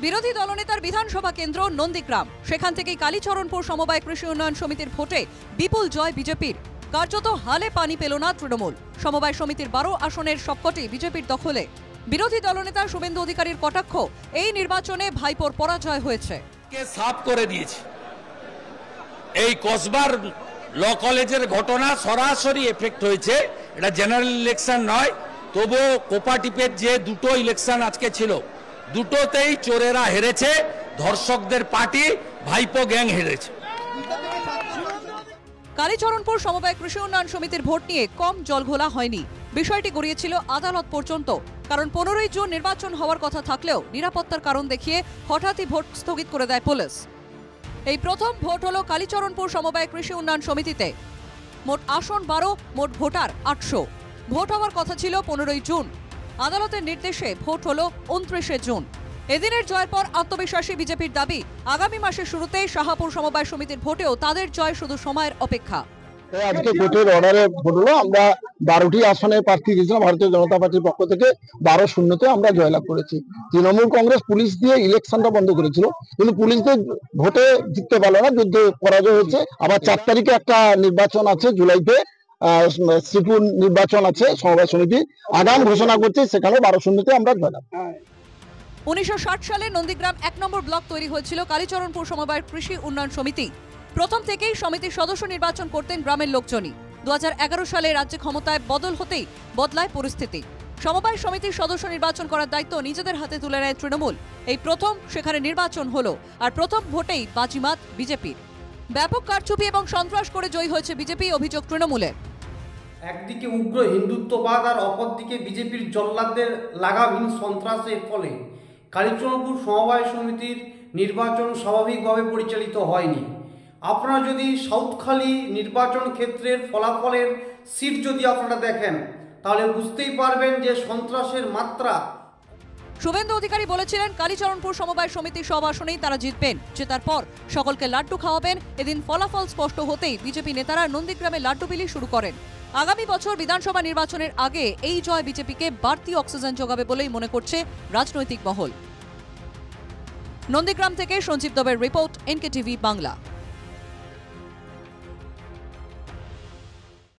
বিরোধী দলনেতার বিধানসভা কেন্দ্র নন্দীগ্রাম, সেখান থেকেই কালীচরণপুর সমবায় কৃষি উন্নয়ন সমিতির ভোটে বিপুল জয় বিজেপির। কার্যত হালে পানি পেল না তৃণমূল। সমবায় সমিতির 12 আসনের সবকটি বিজেপির দখলে। বিরোধী দলনেতা শুভেন্দু অধিকারীর কটাক্ষ, এই নির্বাচনে ভাইপোর পরাজয় হয়েছে। সাফ করে দিয়েছে। এই কসবার ল কলেজের ঘটনা সরাসরি এফেক্ট হয়েছে। এটা জেনারেল ইলেকশন নয়, তবুও কোপাটিপের যে দুটো ইলেকশন আজকে ছিল, দুটোতেই চোরেরা হেরেছে, ধর্ষকদের পার্টি ভাইপো গ্যাং হেরেছে। কালীচরণপুর সমবায় কৃষি উন্নয়ন সমিতির ভোট নিয়ে কম জলঘোলা হয়নি। বিষয়টি গড়িয়েছিল আদালত পর্যন্ত। কারণ 15ই জুন নির্বাচন হওয়ার কথা থাকলেও নিরাপত্তার কারণ দেখিয়ে হঠাৎই ভোট স্থগিত করে দেয় পুলিশ। এই প্রথম ভোট হলো কালীচরণপুর সমবায় কৃষি উন্নয়ন সমিতিতে। মোট আসন 12, মোট ভোটার 800। ভোট হওয়ার কথা ছিল 15ই জুন। আদালতের নির্দেশে ভোট হলো 29শে জুন। এদিনের জয়ের পর আত্মবিশ্বাসী বিজেপির দাবি, আগামী মাসের শুরুতে শাহাপুর সমবায় সমিতির ভোটেও তাদের জয় শুধু সময়ের অপেক্ষা। আজকে ভোটের অর্ডারে ভোট হলো। আমরা 12টি আসনে প্রার্থী দিয়েছিলাম ভারতীয় জনতা পার্টির পক্ষ থেকে। 12-0-তে আমরা জয়লাভ করেছি। তৃণমূল কংগ্রেস পুলিশ দিয়ে ইলেকশনটা বন্ধ করেছিল, কিন্তু পুলিশদের ভোটে জিততে পারলো না, যুদ্ধে পরাজয় হয়েছে। আবার 4 তারিখে একটা নির্বাচন আছে, জুলাইতে শ্রীপুর নির্বাচন আছে সমবায় সমিতি। আগাম ঘোষণা করছে, সেখানে 12-0-তে আমরা জয়লাভ। 1960 সালে নন্দীগ্রাম 1 নম্বর ব্লক তৈরি হয়েছিল কালীচরণপুর সমবায় কৃষি উন্নয়ন সমিতি। প্রথম থেকেই সমিতির সদস্য নির্বাচন করতেন গ্রামের লোকজনই। 2011 সালে রাজ্যে ক্ষমতায় বদল হতেই বদলায় পরিস্থিতি। সমবায় সমিতির সদস্য নির্বাচন করার দায়িত্ব নিজেদের হাতে তুলে নেয় তৃণমূল। এই প্রথম সেখানে নির্বাচন হলো, আর প্রথম ভোটেই বাজিমাত বিজেপির। ব্যাপক কারচুপি এবং সন্ত্রাস করে জয়ী হয়েছে বিজেপি, অভিযোগ তৃণমূলের। একদিকে উগ্র হিন্দুত্ববাদ আর অপরদিকে বিজেপির জল্লাদদের লাগামহীন সন্ত্রাসের ফলে কালীচরণপুর সমবায় সমিতির নির্বাচন স্বাভাবিকভাবে পরিচালিত হয়নি। আপনারা যদি সাউথখালী নির্বাচন ক্ষেত্রের ফলাফলের সিট যদি আপনারা দেখেন, তাহলে বুঝতেই পারবেন যে সন্ত্রাসের মাত্রা। শুভেন্দু অধিকারী বলেছিলেন, কালীচরণপুর সমবায় সমিতির সব আসনেই তারা জিতবেন। জেতার পর সকলকে লাড্ডু খাওয়াবেন। এদিন ফলাফল স্পষ্ট হতেই বিজেপি নেতারা নন্দীগ্রামে লাড্ডু বিলি শুরু করেন। আগামী বছর বিধানসভা নির্বাচনের আগে এই জয় বিজেপিকে বাড়তি অক্সিজেন যোগাবে বলেই মনে করছে রাজনৈতিক মহল। নন্দীগ্রাম থেকে সঞ্জীব দবের রিপোর্ট, NKTV বাংলা।